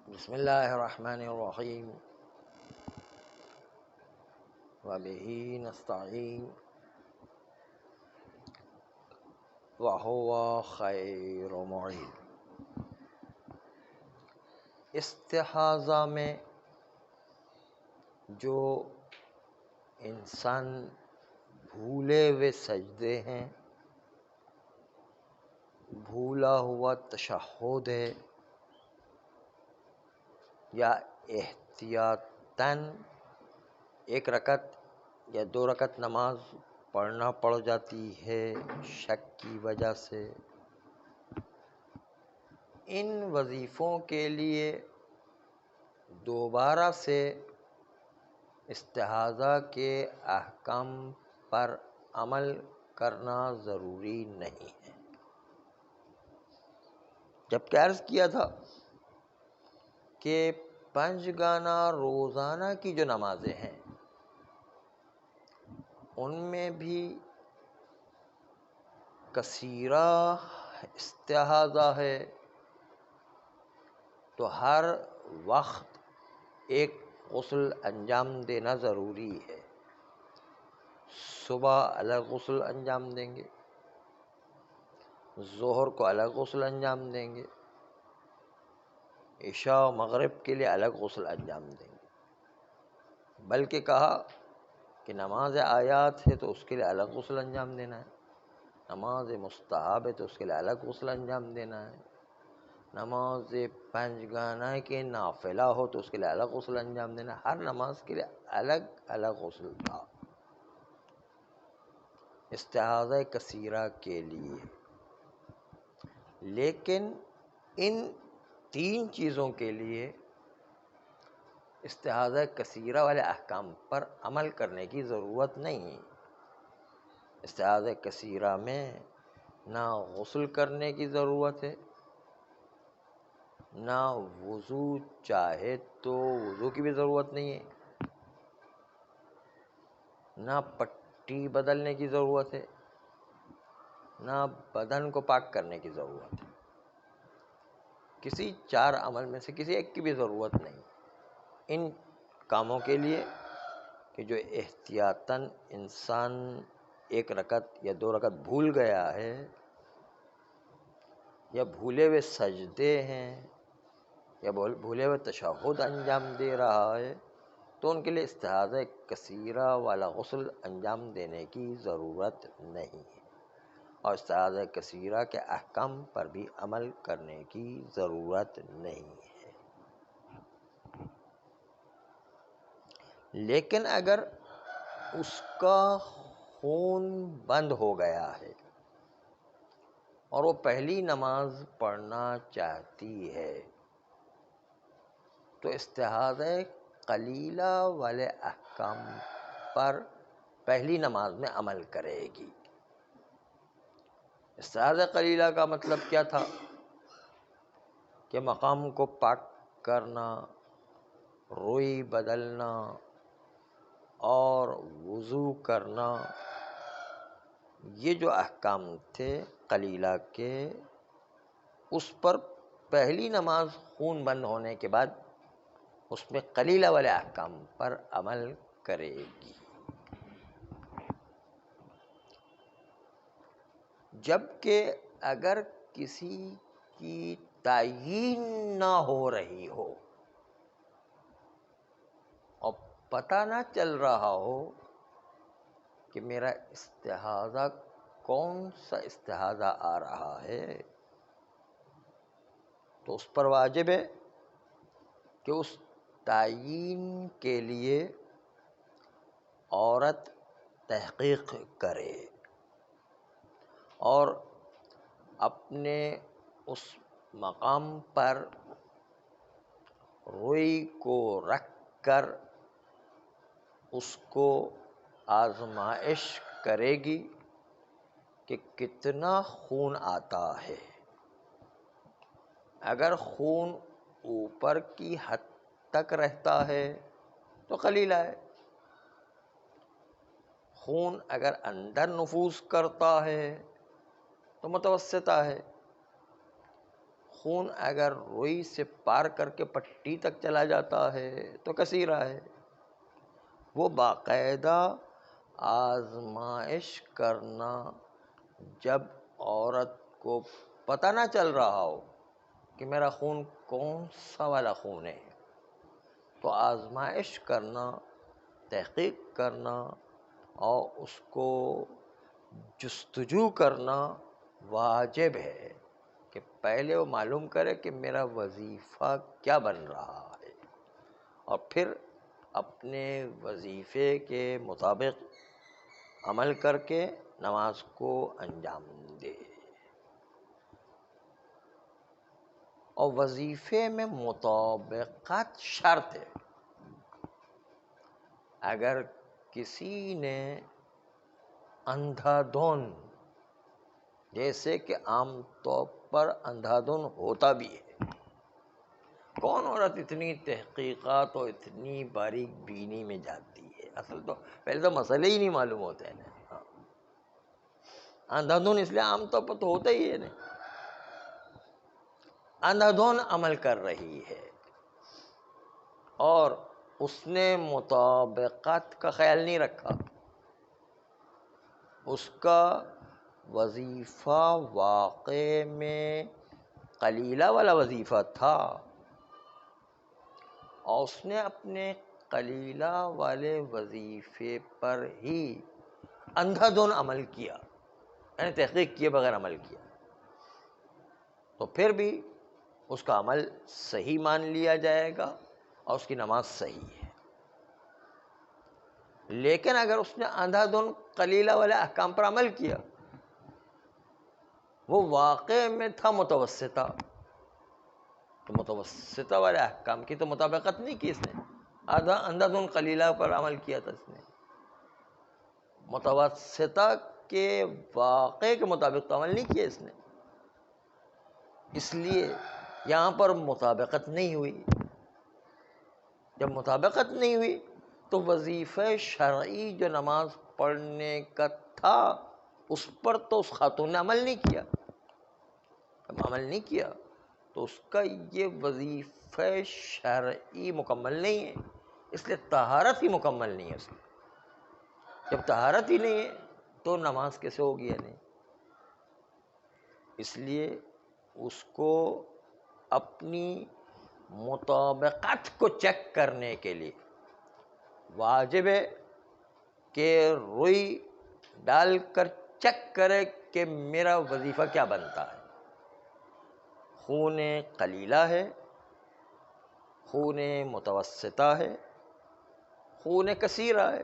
بسم اللہ الرحمن الرحیم وبہ نستعین وہو خیر معین۔ استحاضہ میں جو انسان بھولے ہوئے سجدے ہیں، بھولا ہوا تشہد ہے، یا احتیاطاً ایک رکعت یا 2 رکعت نماز پڑھنا پڑ جاتی ہے شک کی وجہ سے، ان وظیفوں کے لیے دوبارہ سے استحاضہ کے احکام پر عمل کرنا ضروری نہیں ہے۔ جبکہ عرض کیا تھا کہ 5 گانا روزانہ کی جو نمازیں ہیں ان میں بھی کثیرہ استحاضہ ہے، تو ہر وقت ایک غسل انجام دینا ضروری ہے۔ صبح الگ غسل انجام دیں گے، ظہر کو الگ غسل انجام دیں گے، عشاء و مغرب کے لیے الگ غسل انجام دیں گے، بلکہ کہا کہ نماز آیات ہے تو اس کے لیے الگ غسل انجام دینا ہے، نماز مستحب ہے تو اس کے لیے الگ غسل انجام دینا ہے، نماز 5 گانا کے نافلہ ہو تو اس کے لیے الگ غسل انجام دینا ہے۔ ہر نماز کے لیے الگ الگ غسل تھا استحاضہ کثیرہ کے لیے، لیکن ان 3 چیزوں کے لیے استحاضہ کثیرہ والے احکام پر عمل کرنے کی ضرورت نہیں۔ استحاضہ کثیرہ میں نہ غسل کرنے کی ضرورت ہے، نہ وضو، چاہے تو وضو کی بھی ضرورت نہیں ہے، نہ پٹی بدلنے کی ضرورت ہے، نہ بدن کو پاک کرنے کی ضرورت ہے۔ کسی 4 عمل میں سے کسی ایک کی بھی ضرورت نہیں ان کاموں کے لیے کہ جو احتیاطاً انسان 1 رکعت یا 2 رکعت بھول گیا ہے، یا بھولے ہوئے سجدے ہیں، یا بھولے ہوئے تشہد انجام دے رہا ہے، تو ان کے لیے استحاضہ کثیرہ والا غسل انجام دینے کی ضرورت نہیں ہے، اور استحاضہ کثیرہ کے احکام پر بھی عمل کرنے کی ضرورت نہیں ہے۔ لیکن اگر اس کا خون بند ہو گیا ہے اور وہ پہلی نماز پڑھنا چاہتی ہے، تو استحاضہ قلیلہ والے احکام پر پہلی نماز میں عمل کرے گی۔ استحاضہ قلیلہ کا مطلب کیا تھا کہ مقام کو پاک کرنا، روئی بدلنا اور وضو کرنا، یہ جو احکام تھے قلیلہ کے، اس پر پہلی نماز خون بند ہونے کے بعد اس میں قلیلہ والے احکام پر عمل کرے گی۔ جبکہ اگر کسی کی تعیین نہ ہو رہی ہو اور پتہ نہ چل رہا ہو کہ میرا استحاضہ کون سا استحاضہ آ رہا ہے، تو اس پر واجب ہے کہ اس تعیین کے لیے عورت تحقیق کرے اور اپنے اس مقام پر روئی کو رکھ کر اس کو آزمائش کرے گی کہ کتنا خون آتا ہے۔ اگر خون اوپر کی حد تک رہتا ہے تو قلیلہ ہے، خون اگر اندر نفوذ کرتا ہے تو متوسطہ ہے، خون اگر روئی سے پار کر کے پٹی تک چلا جاتا ہے تو کثیرہ ہے. وہ باقاعدہ آزمائش کرنا، جب عورت کو پتہ نہ چل رہا ہو کہ میرا خون کون سا والا خون ہے، تو آزمائش کرنا، تحقیق کرنا اور اس کو جستجو کرنا واجب ہے کہ پہلے وہ معلوم کرے کہ میرا وظیفہ کیا بن رہا ہے، اور پھر اپنے وظیفے کے مطابق عمل کر کے نماز کو انجام دے. اور وظیفے میں مطابقت شرط ہے. اگر کسی نے اندھا دھن، جیسے کہ عام طور پر اندھا دھن ہوتا بھی ہے، کون عورت اتنی تحقیقات اور اتنی باریک بینی میں جاتی ہے؟ اصل تو پہلے تو مسئلے ہی نہیں معلوم ہوتے ہیں. اندھا دھن اس لیے عام طور پر تو ہوتا ہی ہے. اندھا دھن عمل کر رہی ہے اور اس نے مطابقت کا خیال نہیں رکھا. اس کا وظیفہ واقع میں قلیلہ والا وظیفہ تھا، اور اس نے اپنے قلیلہ والے وظیفے پر ہی اندھا دھن عمل کیا، یعنی تحقیق کیے بغیر عمل کیا، تو پھر بھی اس کا عمل صحیح مان لیا جائے گا اور اس کی نماز صحیح ہے. لیکن اگر اس نے اندھا دھن قلیلہ والے احکام پر عمل کیا، وہ واقع میں تھا متوسطہ، تو متوسطہ والے احکام کی تو مطابقت نہیں کی اس نے. اندھا دھن قلیلہ پر عمل کیا تھا اس نے، متوسطہ کے واقع کے مطابق تو عمل نہیں کیا اس نے. اس لیے یہاں پر مطابقت نہیں ہوئی. جب مطابقت نہیں ہوئی تو وظیفہ شرعی جو نماز پڑھنے کا تھا اس پر تو اس خاتون نے عمل نہیں کیا. جب عمل نہیں کیا تو اس کا یہ وظیفہ شرعی مکمل نہیں ہے. اس لیے طہارت ہی مکمل نہیں ہے اس کی. جب طہارت ہی نہیں ہے تو نماز کیسے ہوگی؟ نہیں. اس لیے اس کو اپنی مطابقت کو چیک کرنے کے لیے واجب ہے کہ روئی ڈال کر چیک کرے کہ میرا وظیفہ کیا بنتا ہے. خون قلیلہ ہے، خون متوسطہ ہے، خون کثیرہ ہے.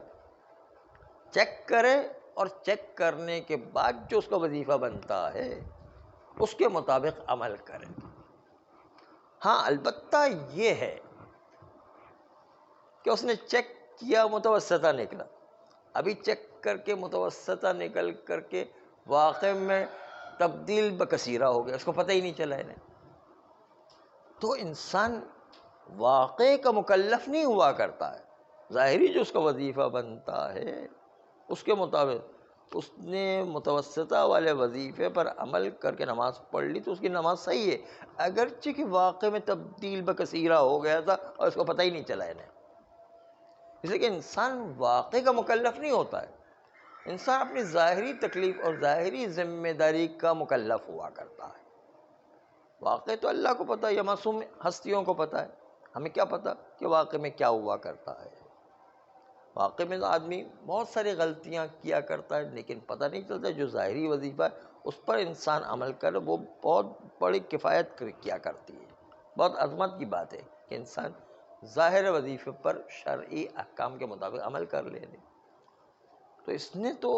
چیک کرے اور چیک کرنے کے بعد جو اس کا وظیفہ بنتا ہے اس کے مطابق عمل کرے. ہاں البتہ یہ ہے کہ اس نے چیک کیا، متوسطہ نکلا، ابھی چیک کر کے متوسطہ نکل کر کے واقع میں تبدیل بکثیرہ ہو گیا، اس کو پتہ ہی نہیں چلا ہے. تو انسان واقع کا مکلف نہیں ہوا کرتا ہے. ظاہری جو اس کا وظیفہ بنتا ہے اس کے مطابق اس نے متوسطہ والے وظیفے پر عمل کر کے نماز پڑھ لی تو اس کی نماز صحیح ہے، اگرچہ کہ واقع میں تبدیل بکثیرہ ہو گیا تھا اور اس کو پتہ ہی نہیں چلا ہے. اس لیے کہ انسان واقع کا مکلف نہیں ہوتا ہے، انسان اپنی ظاہری تکلیف اور ظاہری ذمہ داری کا مکلف ہوا کرتا ہے. واقع تو اللہ کو پتہ ہے، یا معصوم ہستیوں کو پتہ ہے. ہمیں کیا پتہ کہ واقع میں کیا ہوا کرتا ہے. واقع میں تو آدمی بہت ساری غلطیاں کیا کرتا ہے لیکن پتہ نہیں چلتا. جو ظاہری وظیفہ ہے اس پر انسان عمل کرے وہ بہت بڑی کفایت کیا کرتی ہے. بہت عظمت کی بات ہے کہ انسان ظاہر وظیفے پر شرعی احکام کے مطابق عمل کر لے. تو اس نے تو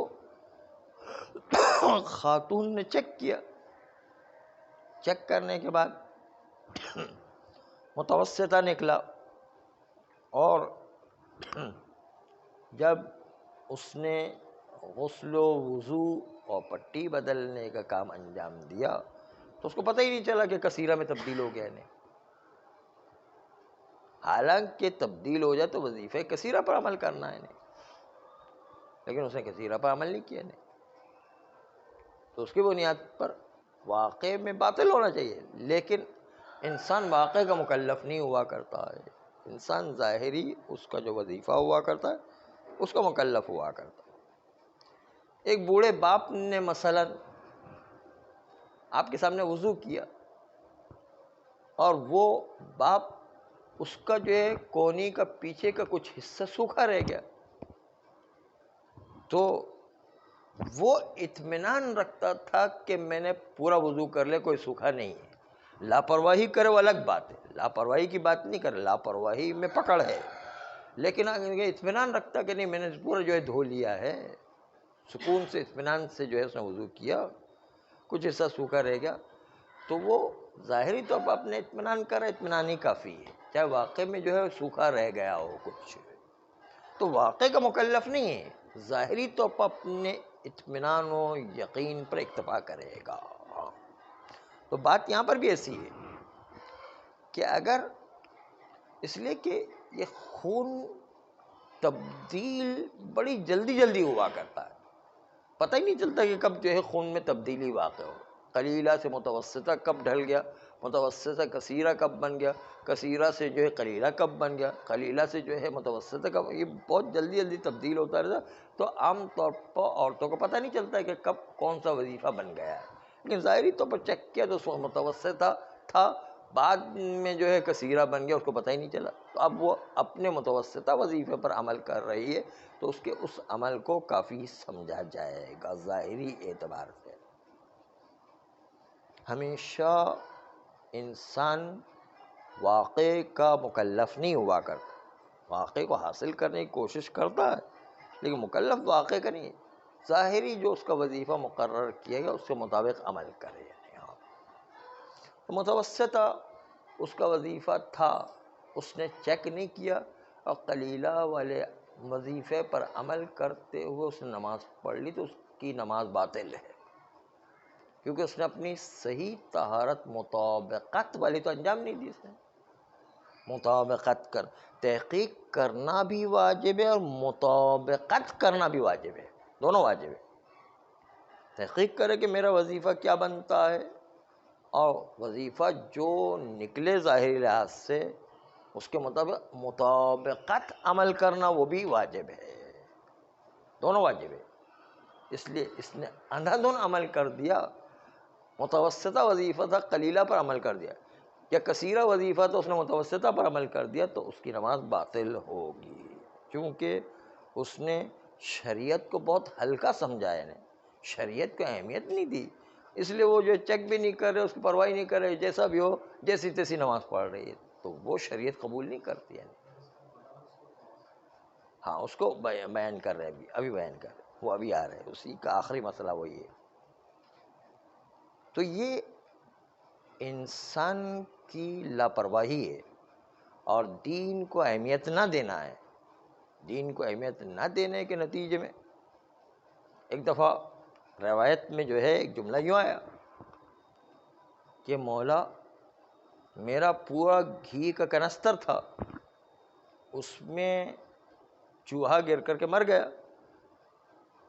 خاتون نے چیک کیا، چیک کرنے کے بعد متوسطہ نکلا، اور جب اس نے غسل و وضو اور پٹی بدلنے کا کام انجام دیا تو اس کو پتہ ہی نہیں چلا کہ کثیرہ میں تبدیل ہو گیا. نہیں، حالانکہ تبدیل ہو جائے تو وظیفہ کثیرہ پر عمل کرنا ہے. نہیں، لیکن اس نے کثیرہ پر عمل نہیں کیا. نہیں، تو اس کی بنیاد پر واقع میں باطل ہونا چاہیے، لیکن انسان واقع کا مکلف نہیں ہوا کرتا ہے، انسان ظاہری اس کا جو وظیفہ ہوا کرتا ہے اس کا مکلف ہوا کرتا ہے۔ ایک بوڑھے باپ نے مثلا آپ کے سامنے وضو کیا اور وہ باپ اس کا جو ہے کونی کا پیچھے کا کچھ حصہ سوکھا رہ گیا، تو وہ اطمینان رکھتا تھا کہ میں نے پورا وضو کر لیا، کوئی سوکھا نہیں ہے۔ لاپرواہی کرے وہ الگ بات ہے، لاپرواہی کی بات نہیں کرے، لاپرواہی میں پکڑ ہے، لیکن اگر یہ اطمینان رکھتا کہ نہیں میں نے پورا جو ہے دھو لیا ہے، سکون سے اطمینان سے جو ہے اس نے وضو کیا، کچھ حصہ سوکھا رہ گیا، تو وہ ظاہری طور پر اپنے اطمینان کرے، اطمینان ہی کافی ہے، چاہے واقع میں جو ہے سوکھا رہ گیا ہو کچھ، تو واقع کا مکلف نہیں ہے، ظاہری طور پر اپنے اطمینان و یقین پر اکتفا کرے گا۔ تو بات یہاں پر بھی ایسی ہے کہ اگر اس لیے کہ یہ خون تبدیل بڑی جلدی جلدی ہوا کرتا ہے، پتہ ہی نہیں چلتا کہ کب جو ہے خون میں تبدیلی واقع ہو، قلیلہ سے متوسطہ کب ڈھل گیا، متوسطہ کثیرہ کب بن گیا، کثیرہ سے جو ہے قلیلہ کب بن گیا، قلیلہ سے جو ہے متوسطہ کب، یہ بہت جلدی جلدی تبدیل ہوتا رہتا، تو عام طور پر عورتوں کو پتہ نہیں چلتا ہے کہ کب کون سا وظیفہ بن گیا ہے، لیکن ظاہری طور پر چیک کیا تو اس وقت متوسطہ تھا، بعد میں جو ہے کثیرہ بن گیا، اس کو پتہ ہی نہیں چلا، تو اب وہ اپنے متوسطہ وظیفے پر عمل کر رہی ہے، تو اس کے اس عمل کو کافی سمجھا جائے گا ظاہری اعتبار سے۔ ہمیشہ انسان واقع کا مکلف نہیں ہوا کرتا، واقع کو حاصل کرنے کی کوشش کرتا ہے لیکن مکلف واقع کا نہیں ہے، ظاہری جو اس کا وظیفہ مقرر کیا گیا اس کے مطابق عمل کرے۔ تو متوسطہ اس کا وظیفہ تھا، اس نے چیک نہیں کیا اور قلیلہ والے وظیفے پر عمل کرتے ہوئے اس نے نماز پڑھ لی، تو اس کی نماز باطل ہے، کیونکہ اس نے اپنی صحیح طہارت مطابقت والی تو انجام نہیں دی، اس نے مطابقت کر تحقیق کرنا بھی واجب ہے اور مطابقت کرنا بھی واجب ہے، دونوں واجب ہے، تحقیق کرے کہ میرا وظیفہ کیا بنتا ہے، اور وظیفہ جو نکلے ظاہری لحاظ سے اس کے مطابق مطابقت عمل کرنا وہ بھی واجب ہے، دونوں واجب ہے۔ اس لیے اس نے اندھا دھند عمل کر دیا، متوسطہ وظیفہ تھا قلیلہ پر عمل کر دیا، یا کثیرہ وظیفہ تو اس نے متوسطہ پر عمل کر دیا، تو اس کی نماز باطل ہوگی، کیونکہ اس نے شریعت کو بہت ہلکا سمجھا ہے، شریعت کو اہمیت نہیں دی، اس لیے وہ جو چیک بھی نہیں کر رہے، اس کی پرواہی نہیں کر رہے، جیسا بھی ہو جیسی تیسی نماز پڑھ رہی ہے، تو وہ شریعت قبول نہیں کرتی ہے۔ ہاں اس کو بیان کر رہے ہیں، ابھی بیان کر رہے ہیں، وہ ابھی آ رہے ہیں، اسی کا آخری مسئلہ وہی ہے۔ تو یہ انسان کی لاپرواہی ہے اور دین کو اہمیت نہ دینا ہے، دین کو اہمیت نہ دینے کے نتیجے میں ایک دفعہ روایت میں جو ہے ایک جملہ یوں آیا کہ مولا میرا پورا گھی کا کنستر تھا، اس میں چوہا گر کر کے مر گیا،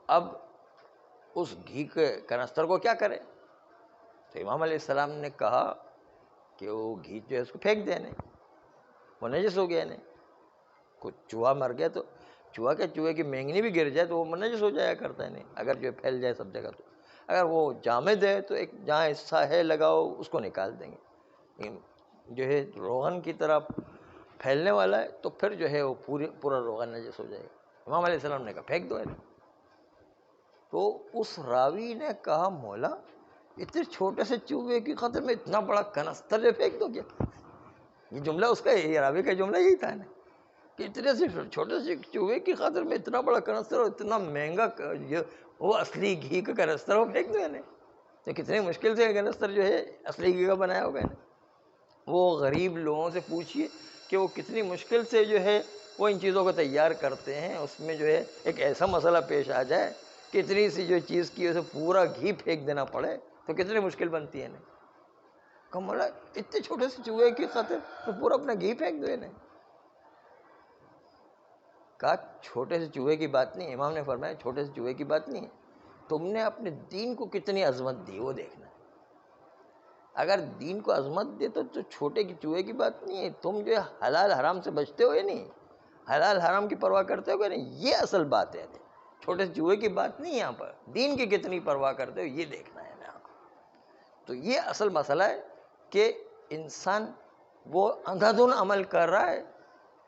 اب اس گھی کے کنستر کو کیا کرے؟ تو امام علیہ السلام نے کہا کہ وہ گھی جو ہے اس کو پھینک دینے، وہ نجس ہو گیا، کچھ چوہا مر گیا تو چوہا کے چوہے کی مینگنی بھی گر جائے تو وہ نجس ہو جایا کرتا ہے، اگر جو پھیل جائے سب جگہ، تو اگر وہ جامد ہے تو ایک جہاں حصہ ہے لگاؤ اس کو نکال دیں گے، جو ہے روغن کی طرح پھیلنے والا ہے تو پھر جو ہے وہ پورا روغن نجس ہو جائے گا۔ امام علیہ السلام نے کہا پھینک دو، تو اس راوی نے کہا مولا اتنے چھوٹے سے چوہے کی خاطر میں اتنا بڑا کنستر جو پھینک دو کیا؟ یہ جملہ اس کا، یہ راوی کا جملہ یہی تھا کہ اتنے سے چھوٹے سے چوہے کی خاطر میں اتنا بڑا کنستر اور اتنا مہنگا وہ اصلی گھی کا کنستر وہ پھینک دو، تو کتنی مشکل سے کنستر جو ہے اصلی گھی کا بنایا ہوگا۔ وہ غریب لوگوں سے پوچھئے کہ وہ کتنی مشکل سے جو ہے وہ ان چیزوں کو تیار کرتے ہیں، اس میں جو ہے ایک ایسا مسئلہ پیش آ جائے کہ اتنی سی جو چیز کی اسے پورا گھی پھینک دینا پڑے تو کتنی مشکل بنتی ہے۔ کہ مولا اتنے چھوٹے سے چوہے کی خاطر تو پورا اپنا گھی پھینک دو۔ کہا چھوٹے سے چوہے کی بات نہیں، امام نے فرمایا چھوٹے سے چوہے کی بات نہیں ہے، تم نے اپنے دین کو کتنی عظمت دی وہ دیکھنا ہے۔ اگر دین کو عظمت دے تو چھوٹے کی چوہے کی بات نہیں ہے. تم جو ہے حلال حرام سے بچتے ہو یا نہیں, حلال حرام کی پرواہ کرتے ہو یا نہیں, یہ اصل بات ہے. چھوٹے چوہے کی بات نہیں, یہاں پر دین کی کتنی پرواہ کرتے ہو یہ دیکھنا ہے نا. تو یہ اصل مسئلہ ہے کہ انسان وہ اندھا دھن عمل کر رہا ہے,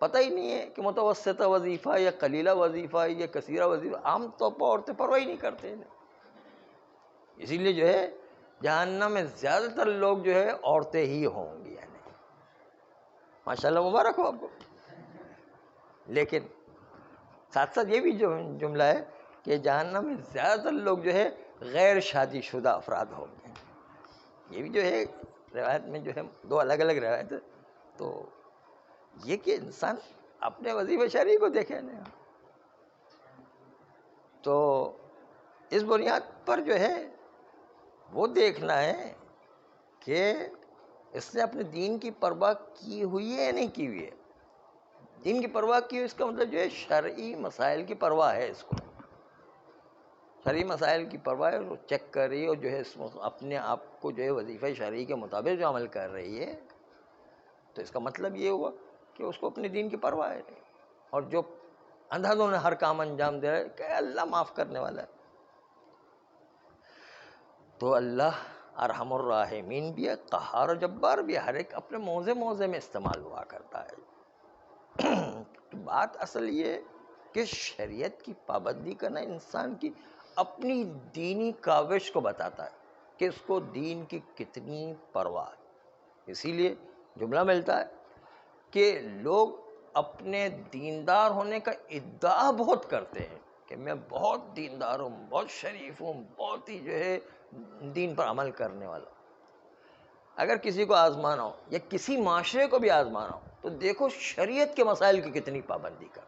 پتہ ہی نہیں ہے کہ متوسطہ وظیفہ یا قلیلہ وظیفہ یا کثیرہ وظیفہ. عام طور پر عورتیں پرواہ ہی نہیں کرتے ہیں. اسی لیے جو ہے جہنم میں زیادہ تر لوگ جو ہے عورتیں ہی ہوں گی. یعنی ماشاءاللہ مبارک ہو آپ کو. لیکن ساتھ ساتھ یہ بھی جو جملہ ہے کہ جہنم میں زیادہ تر لوگ جو ہے غیر شادی شدہ افراد ہوں گے. یہ بھی جو ہے روایت میں جو ہے دو الگ الگ روایت ہے. تو یہ کہ انسان اپنے وظیفہ شرعی کو دیکھے نا. تو اس بنیاد پر جو ہے وہ دیکھنا ہے کہ اس نے اپنے دین کی پرواہ کی ہوئی ہے یا نہیں کی ہوئی ہے. دین کی پرواہ کی ہوئی اس کا مطلب جو ہے شرعی مسائل کی پرواہ ہے. اس کو شرعی مسائل کی پرواہ ہے, چیک کر رہی ہے, اور جو ہے اپنے آپ کو جو ہے وظیفہ شرعی کے مطابق جو عمل کر رہی ہے. تو اس کا مطلب یہ ہوا کہ اس کو اپنے دین کی پرواہ ہے. اور جو اندھا دھند ہر کام انجام دے رہا ہے کہ اللہ معاف کرنے والا ہے. تو اللہ ارحم الراحمین بھی ہے, قہار و جبار بھی ہے, ہر ایک اپنے موضع میں استعمال ہوا کرتا ہے. تو بات اصل یہ کہ شریعت کی پابندی کرنا انسان کی اپنی دینی کاوش کو بتاتا ہے کہ اس کو دین کی کتنی پرواہ ہے. اسی لیے جملہ ملتا ہے کہ لوگ اپنے دیندار ہونے کا ادعا بہت کرتے ہیں کہ میں بہت دیندار ہوں, بہت شریف ہوں, بہت ہی جو ہے دین پر عمل کرنے والا. اگر کسی کو آزمانا ہو یا کسی معاشرے کو بھی آزمانا ہو تو دیکھو شریعت کے مسائل کی کتنی پابندی کرتا.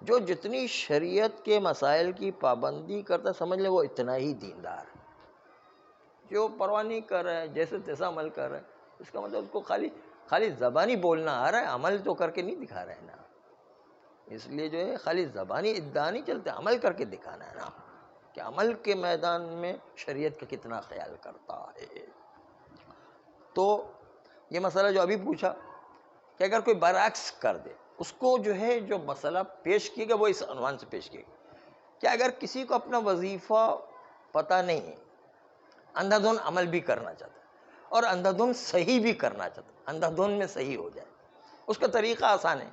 جو جتنی شریعت کے مسائل کی پابندی کرتا سمجھ لیں وہ اتنا ہی دیندار ہے. جو پرواہ نہیں کر رہا ہے, جیسے تیسا عمل کر رہا ہے, اس کا مطلب اس کو خالی زبانی بولنا آ رہا ہے, عمل تو کر کے نہیں دکھا رہا ہے نا. اس لیے جو ہے خالی زبانی ادعا نہیں چلتے, عمل کر کے دکھانا ہے نا کہ عمل کے میدان میں شریعت کا کتنا خیال کرتا ہے. تو یہ مسئلہ جو ابھی پوچھا کہ اگر کوئی برعکس کر دے, اس کو جو ہے جو مسئلہ پیش کیے گا وہ اس عنوان سے پیش کیے گا کہ اگر کسی کو اپنا وظیفہ پتہ نہیں ہے, اندھا دھند عمل بھی کرنا چاہتا ہے اور اندھا دھند صحیح بھی کرنا چاہتا ہے, اندھا دھند میں صحیح ہو جائے, اس کا طریقہ آسان ہے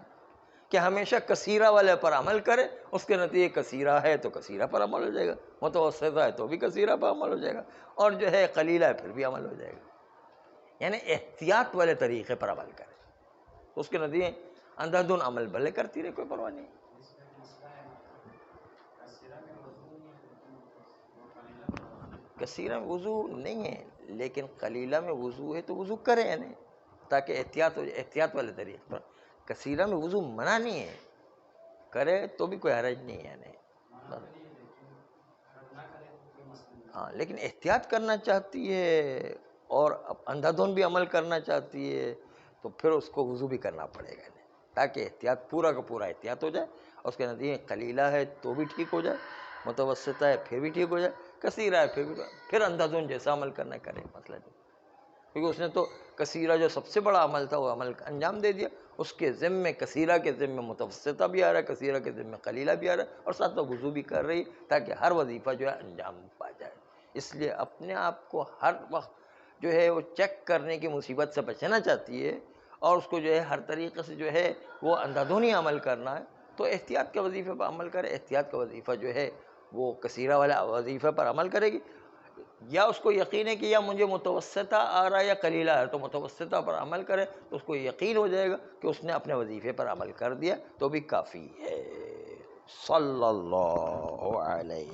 کہ ہمیشہ کثیرہ والے پر عمل کرے. اس کے نتیجے کثیرہ ہے تو کثیرہ پر عمل ہو جائے گا, متوسطہ ہے تو بھی کثیرہ پر عمل ہو جائے گا, اور جو ہے قلیلہ ہے پھر بھی عمل ہو جائے گا. یعنی احتیاط والے طریقے پر عمل کرے تو اس کے نتیجے اندھا دھند عمل بھلے کرتی رہے, کوئی پرواہ نہیں. کثیرہ میں وضو نہیں ہے, لیکن قلیلہ میں وضو ہے تو وضو کرے, یعنی تاکہ احتیاط ہو جائے, احتیاط والے طریقے پر. کثیرہ میں وضو منع نہیں ہے, کرے تو بھی کوئی حرج نہیں ہے. یعنی ہاں, لیکن احتیاط کرنا چاہتی ہے اور اندھا دھند بھی عمل کرنا چاہتی ہے تو پھر اس کو وضو بھی کرنا پڑے گا, تاکہ احتیاط پورا کا پورا احتیاط ہو جائے. اور اس کے نتیجے قلیلہ ہے تو بھی ٹھیک ہو جائے, متوسطہ ہے پھر بھی ٹھیک ہو جائے, کثیرہ ہے پھر اندھا دھند جیسا عمل کرنا کرے. مسئلہ نہیں, کیونکہ اس نے تو کثیرہ جو سب سے بڑا عمل تھا وہ عمل انجام دے دیا. اس کے ذمے کثیرہ کے ذمے متوسطہ بھی آ رہا ہے, کثیرہ کے ذمے قلیلہ بھی آ رہا ہے, اور ساتھ میں وضو بھی کر رہی تاکہ ہر وظیفہ جو ہے انجام پا جائے. اس لیے اپنے آپ کو ہر وقت جو ہے وہ چیک کرنے کی مصیبت سے بچنا چاہتی ہے, اور اس کو جو ہے ہر طریقے سے جو ہے وہ اندھا دھند ہی عمل کرنا ہے, تو احتیاط کے وظیفے پر عمل کرے. احتیاط کا وظیفہ جو ہے وہ کثیرہ والا وظیفے پر عمل کرے گی, یا اس کو یقین ہے کہ یا مجھے متوسطہ آ رہا ہے یا قلیلہ ہے تو متوسطہ پر عمل کرے, تو اس کو یقین ہو جائے گا کہ اس نے اپنے وظیفے پر عمل کر دیا تو بھی کافی ہے. صلی اللہ علیہ